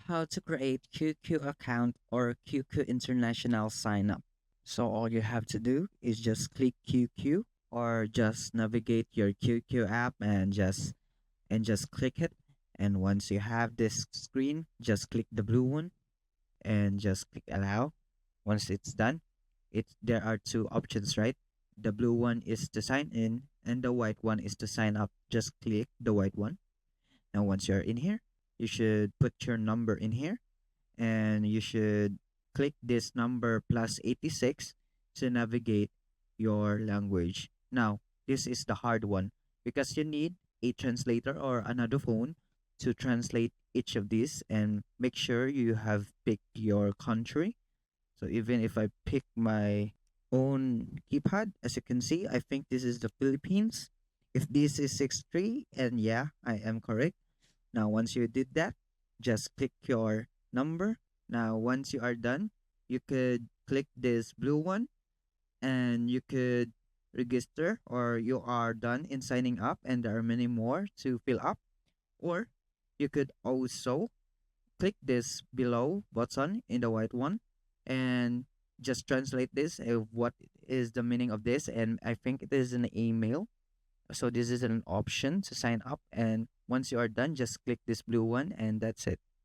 how to create QQ account or QQ international sign up. So all you have to do is just click QQ or just navigate your QQ app and just click it. And once you have this screen, just click the blue one and just click allow. Once it's done, there are two options, right? The blue one is to sign in and the white one is to sign up. Just click the white one. Now once you're in here, you should put your number in here and you should click this number plus 86 to navigate your language. Now, this is the hard one because you need a translator or another phone to translate each of these and make sure you have picked your country. So even if I pick my own keypad, as you can see, I think this is the Philippines. If this is 63, and yeah, I am correct. Now, once you did that, just click your number. Now, once you are done, you could click this blue one and you could register or you are done in signing up and there are many more to fill up. Or you could also click this below button in the white one and just translate this what is the meaning of this, and I think it is an email. So this is an option to sign up, and once you are done, just click this blue one and that's it.